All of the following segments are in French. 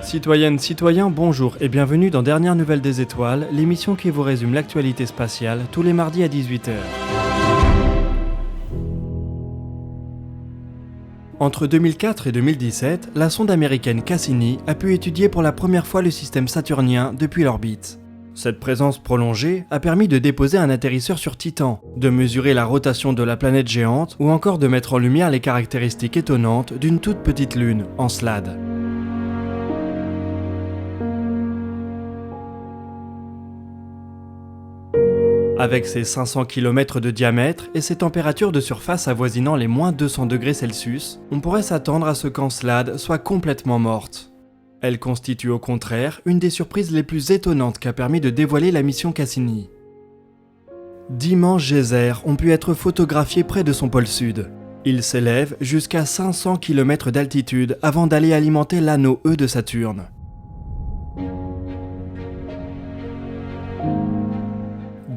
Citoyennes, citoyens, bonjour et bienvenue dans Dernières Nouvelles des Étoiles, l'émission qui vous résume l'actualité spatiale tous les mardis à 18h. Entre 2004 et 2017, la sonde américaine Cassini a pu étudier pour la première fois le système saturnien depuis l'orbite. Cette présence prolongée a permis de déposer un atterrisseur sur Titan, de mesurer la rotation de la planète géante ou encore de mettre en lumière les caractéristiques étonnantes d'une toute petite lune, Encelade. Avec ses 500 km de diamètre et ses températures de surface avoisinant les moins 200 degrés Celsius, on pourrait s'attendre à ce qu'Encelade soit complètement morte. Elle constitue au contraire une des surprises les plus étonnantes qu'a permis de dévoiler la mission Cassini. D'immenses geysers ont pu être photographiés près de son pôle sud. Ils s'élèvent jusqu'à 500 km d'altitude avant d'aller alimenter l'anneau E de Saturne.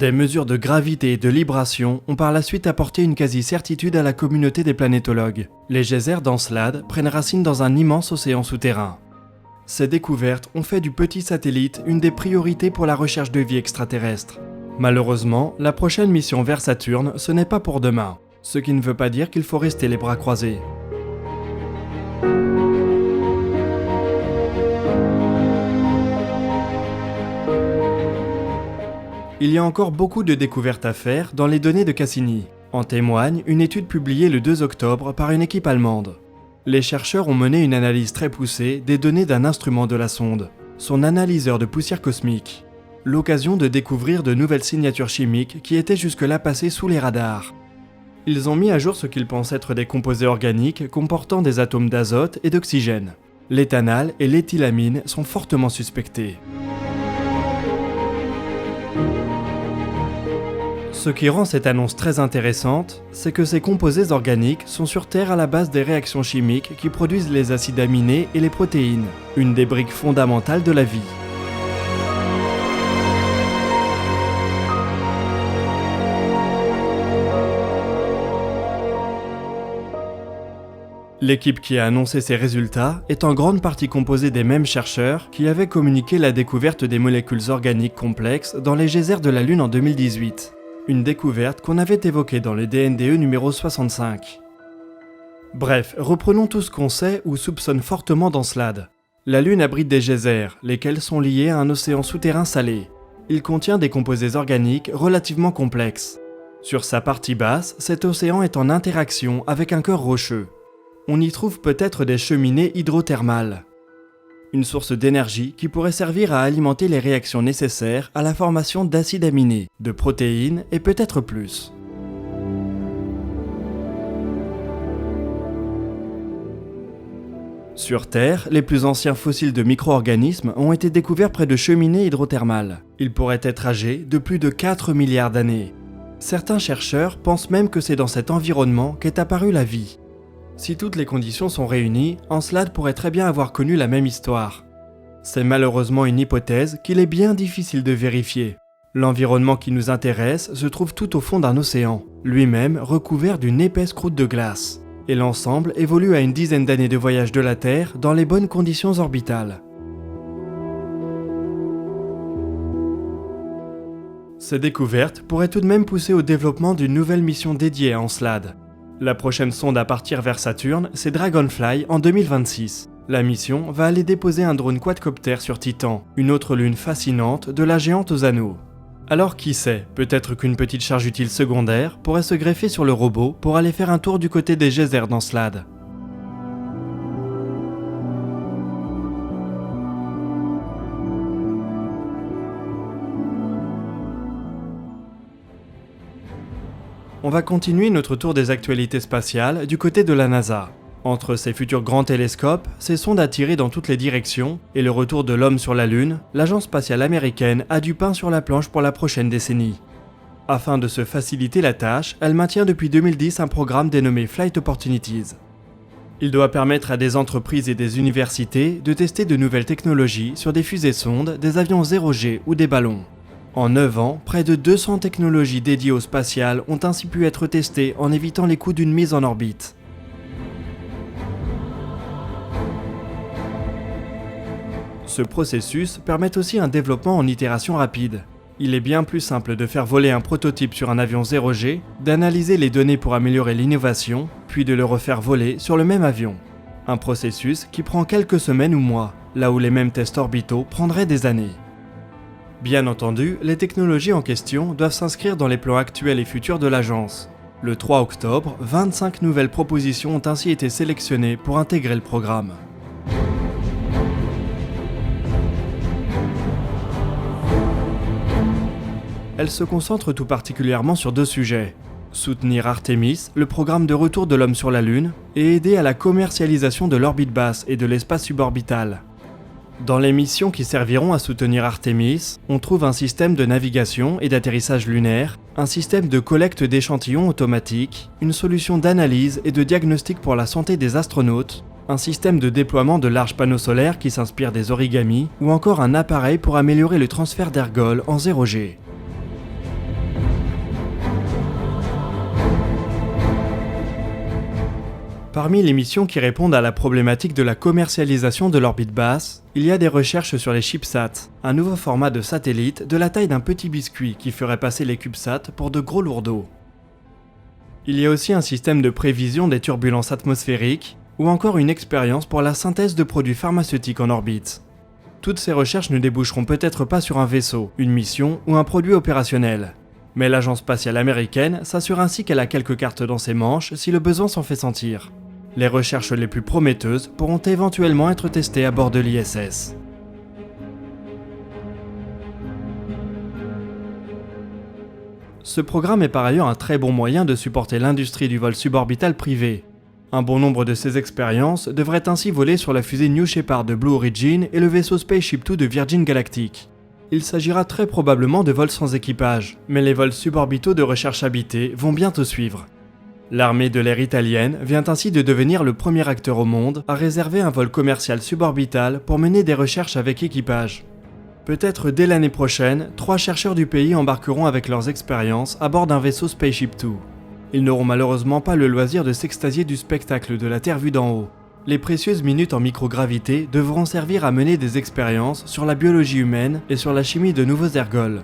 Des mesures de gravité et de libration ont par la suite apporté une quasi-certitude à la communauté des planétologues. Les geysers d'Encelade prennent racine dans un immense océan souterrain. Ces découvertes ont fait du petit satellite une des priorités pour la recherche de vie extraterrestre. Malheureusement, la prochaine mission vers Saturne, ce n'est pas pour demain, ce qui ne veut pas dire qu'il faut rester les bras croisés. Il y a encore beaucoup de découvertes à faire dans les données de Cassini. En témoigne une étude publiée le 2 octobre par une équipe allemande. Les chercheurs ont mené une analyse très poussée des données d'un instrument de la sonde, son analyseur de poussière cosmique. L'occasion de découvrir de nouvelles signatures chimiques qui étaient jusque-là passées sous les radars. Ils ont mis à jour ce qu'ils pensent être des composés organiques comportant des atomes d'azote et d'oxygène. L'éthanal et l'éthylamine sont fortement suspectés. Ce qui rend cette annonce très intéressante, c'est que ces composés organiques sont sur Terre à la base des réactions chimiques qui produisent les acides aminés et les protéines, une des briques fondamentales de la vie. L'équipe qui a annoncé ces résultats est en grande partie composée des mêmes chercheurs qui avaient communiqué la découverte des molécules organiques complexes dans les geysers de la Lune en 2018. Une découverte qu'on avait évoquée dans le DNDE numéro 65. Bref, reprenons tout ce qu'on sait ou soupçonne fortement d'Encelade. La Lune abrite des geysers, lesquels sont liés à un océan souterrain salé. Il contient des composés organiques relativement complexes. Sur sa partie basse, cet océan est en interaction avec un cœur rocheux. On y trouve peut-être des cheminées hydrothermales. Une source d'énergie qui pourrait servir à alimenter les réactions nécessaires à la formation d'acides aminés, de protéines et peut-être plus. Sur Terre, les plus anciens fossiles de micro-organismes ont été découverts près de cheminées hydrothermales. Ils pourraient être âgés de plus de 4 milliards d'années. Certains chercheurs pensent même que c'est dans cet environnement qu'est apparue la vie. Si toutes les conditions sont réunies, Encelade pourrait très bien avoir connu la même histoire. C'est malheureusement une hypothèse qu'il est bien difficile de vérifier. L'environnement qui nous intéresse se trouve tout au fond d'un océan, lui-même recouvert d'une épaisse croûte de glace. Et l'ensemble évolue à une dizaine d'années de voyage de la Terre dans les bonnes conditions orbitales. Ces découvertes pourraient tout de même pousser au développement d'une nouvelle mission dédiée à Encelade. La prochaine sonde à partir vers Saturne, c'est Dragonfly en 2026. La mission va aller déposer un drone quadcopter sur Titan, une autre lune fascinante de la géante aux anneaux. Alors qui sait, peut-être qu'une petite charge utile secondaire pourrait se greffer sur le robot pour aller faire un tour du côté des geysers d'Encelade. On va continuer notre tour des actualités spatiales du côté de la NASA. Entre ses futurs grands télescopes, ses sondes attirées dans toutes les directions et le retour de l'homme sur la Lune, l'agence spatiale américaine a du pain sur la planche pour la prochaine décennie. Afin de se faciliter la tâche, elle maintient depuis 2010 un programme dénommé Flight Opportunities. Il doit permettre à des entreprises et des universités de tester de nouvelles technologies sur des fusées-sondes, des avions 0G ou des ballons. En 9 ans, près de 200 technologies dédiées au spatial ont ainsi pu être testées en évitant les coûts d'une mise en orbite. Ce processus permet aussi un développement en itération rapide. Il est bien plus simple de faire voler un prototype sur un avion 0G, d'analyser les données pour améliorer l'innovation, puis de le refaire voler sur le même avion. Un processus qui prend quelques semaines ou mois, là où les mêmes tests orbitaux prendraient des années. Bien entendu, les technologies en question doivent s'inscrire dans les plans actuels et futurs de l'agence. Le 3 octobre, 25 nouvelles propositions ont ainsi été sélectionnées pour intégrer le programme. Elle se concentre tout particulièrement sur 2 sujets. Soutenir Artemis, le programme de retour de l'homme sur la Lune, et aider à la commercialisation de l'orbite basse et de l'espace suborbital. Dans les missions qui serviront à soutenir Artemis, on trouve un système de navigation et d'atterrissage lunaire, un système de collecte d'échantillons automatique, une solution d'analyse et de diagnostic pour la santé des astronautes, un système de déploiement de larges panneaux solaires qui s'inspirent des origamis, ou encore un appareil pour améliorer le transfert d'ergols en 0G. Parmi les missions qui répondent à la problématique de la commercialisation de l'orbite basse, il y a des recherches sur les CubeSats, un nouveau format de satellite de la taille d'un petit biscuit qui ferait passer les CubeSats pour de gros lourdeaux. Il y a aussi un système de prévision des turbulences atmosphériques, ou encore une expérience pour la synthèse de produits pharmaceutiques en orbite. Toutes ces recherches ne déboucheront peut-être pas sur un vaisseau, une mission ou un produit opérationnel. Mais l'agence spatiale américaine s'assure ainsi qu'elle a quelques cartes dans ses manches si le besoin s'en fait sentir. Les recherches les plus prometteuses pourront éventuellement être testées à bord de l'ISS. Ce programme est par ailleurs un très bon moyen de supporter l'industrie du vol suborbital privé. Un bon nombre de ces expériences devraient ainsi voler sur la fusée New Shepard de Blue Origin et le vaisseau Spaceship Two de Virgin Galactic. Il s'agira très probablement de vols sans équipage, mais les vols suborbitaux de recherche habitée vont bientôt suivre. L'armée de l'air italienne vient ainsi de devenir le premier acteur au monde à réserver un vol commercial suborbital pour mener des recherches avec équipage. Peut-être dès l'année prochaine, 3 chercheurs du pays embarqueront avec leurs expériences à bord d'un vaisseau Spaceship Two. Ils n'auront malheureusement pas le loisir de s'extasier du spectacle de la Terre vue d'en haut. Les précieuses minutes en microgravité devront servir à mener des expériences sur la biologie humaine et sur la chimie de nouveaux ergols.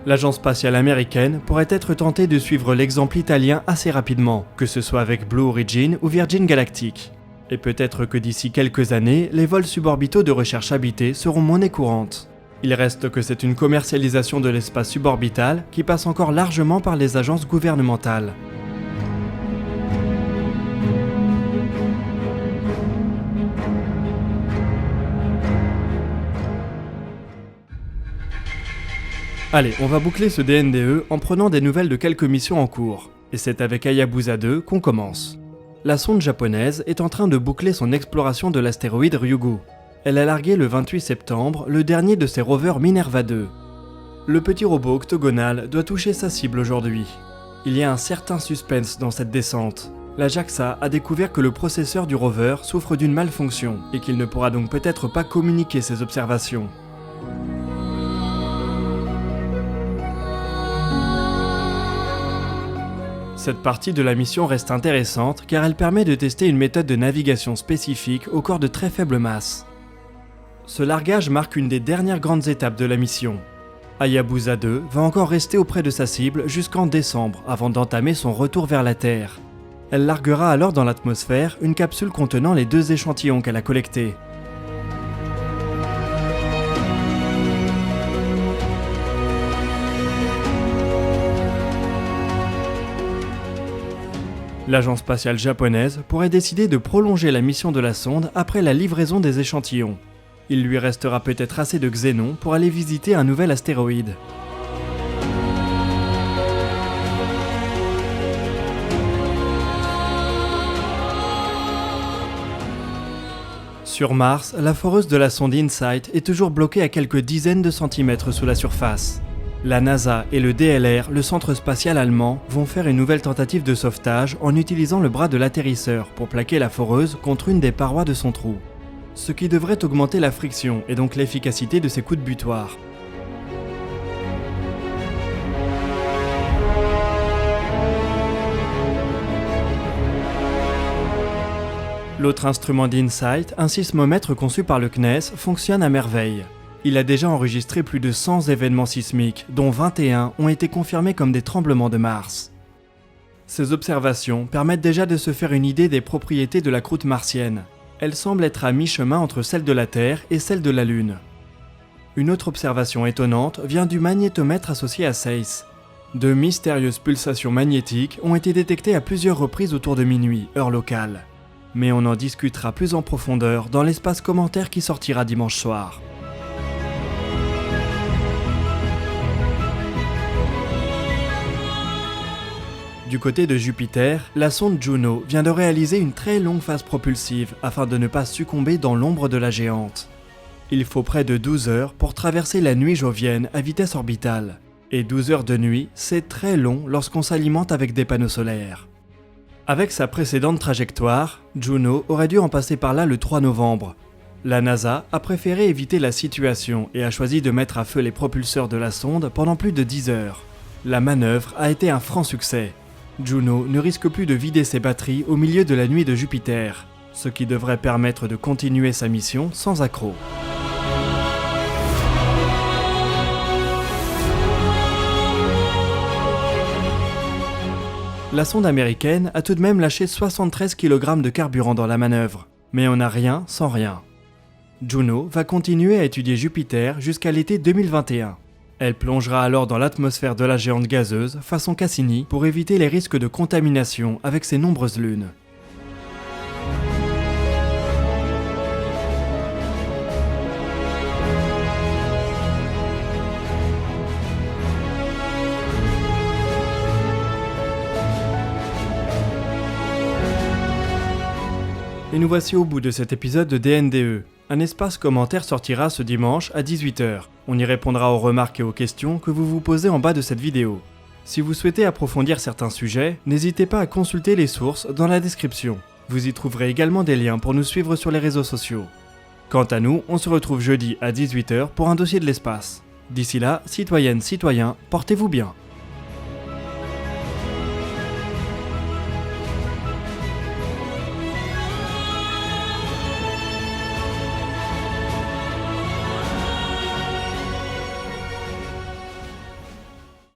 L'agence spatiale américaine pourrait être tentée de suivre l'exemple italien assez rapidement, que ce soit avec Blue Origin ou Virgin Galactic. Et peut-être que d'ici quelques années, les vols suborbitaux de recherche habitée seront monnaie courante. Il reste que c'est une commercialisation de l'espace suborbital qui passe encore largement par les agences gouvernementales. Allez, on va boucler ce DNDE en prenant des nouvelles de quelques missions en cours. Et c'est avec Hayabusa 2 qu'on commence. La sonde japonaise est en train de boucler son exploration de l'astéroïde Ryugu. Elle a largué le 28 septembre le dernier de ses rovers Minerva 2. Le petit robot octogonal doit toucher sa cible aujourd'hui. Il y a un certain suspense dans cette descente. La JAXA a découvert que le processeur du rover souffre d'une malfonction et qu'il ne pourra donc peut-être pas communiquer ses observations. Cette partie de la mission reste intéressante car elle permet de tester une méthode de navigation spécifique au corps de très faible masse. Ce largage marque une des dernières grandes étapes de la mission. Hayabusa 2 va encore rester auprès de sa cible jusqu'en décembre avant d'entamer son retour vers la Terre. Elle larguera alors dans l'atmosphère une capsule contenant les 2 échantillons qu'elle a collectés. L'agence spatiale japonaise pourrait décider de prolonger la mission de la sonde après la livraison des échantillons. Il lui restera peut-être assez de xénon pour aller visiter un nouvel astéroïde. Sur Mars, la foreuse de la sonde InSight est toujours bloquée à quelques dizaines de centimètres sous la surface. La NASA et le DLR, le centre spatial allemand, vont faire une nouvelle tentative de sauvetage en utilisant le bras de l'atterrisseur pour plaquer la foreuse contre une des parois de son trou. Ce qui devrait augmenter la friction et donc l'efficacité de ses coups de butoir. L'autre instrument d'InSight, un sismomètre conçu par le CNES, fonctionne à merveille. Il a déjà enregistré plus de 100 événements sismiques, dont 21 ont été confirmés comme des tremblements de Mars. Ces observations permettent déjà de se faire une idée des propriétés de la croûte martienne. Elle semble être à mi-chemin entre celle de la Terre et celle de la Lune. Une autre observation étonnante vient du magnétomètre associé à SEIS. De mystérieuses pulsations magnétiques ont été détectées à plusieurs reprises autour de minuit, heure locale. Mais on en discutera plus en profondeur dans l'espace commentaire qui sortira dimanche soir. Du côté de Jupiter, la sonde Juno vient de réaliser une très longue phase propulsive afin de ne pas succomber dans l'ombre de la géante. Il faut près de 12 heures pour traverser la nuit jovienne à vitesse orbitale. Et 12 heures de nuit, c'est très long lorsqu'on s'alimente avec des panneaux solaires. Avec sa précédente trajectoire, Juno aurait dû en passer par là le 3 novembre. La NASA a préféré éviter la situation et a choisi de mettre à feu les propulseurs de la sonde pendant plus de 10 heures. La manœuvre a été un franc succès. Juno ne risque plus de vider ses batteries au milieu de la nuit de Jupiter, ce qui devrait permettre de continuer sa mission sans accroc. La sonde américaine a tout de même lâché 73 kg de carburant dans la manœuvre, mais on n'a rien sans rien. Juno va continuer à étudier Jupiter jusqu'à l'été 2021. Elle plongera alors dans l'atmosphère de la géante gazeuse, façon Cassini, pour éviter les risques de contamination avec ses nombreuses lunes. Et nous voici au bout de cet épisode de DNDE. Un espace commentaire sortira ce dimanche à 18 h. On y répondra aux remarques et aux questions que vous vous posez en bas de cette vidéo. Si vous souhaitez approfondir certains sujets, n'hésitez pas à consulter les sources dans la description. Vous y trouverez également des liens pour nous suivre sur les réseaux sociaux. Quant à nous, on se retrouve jeudi à 18 h pour un dossier de l'espace. D'ici là, citoyennes, citoyens, portez-vous bien.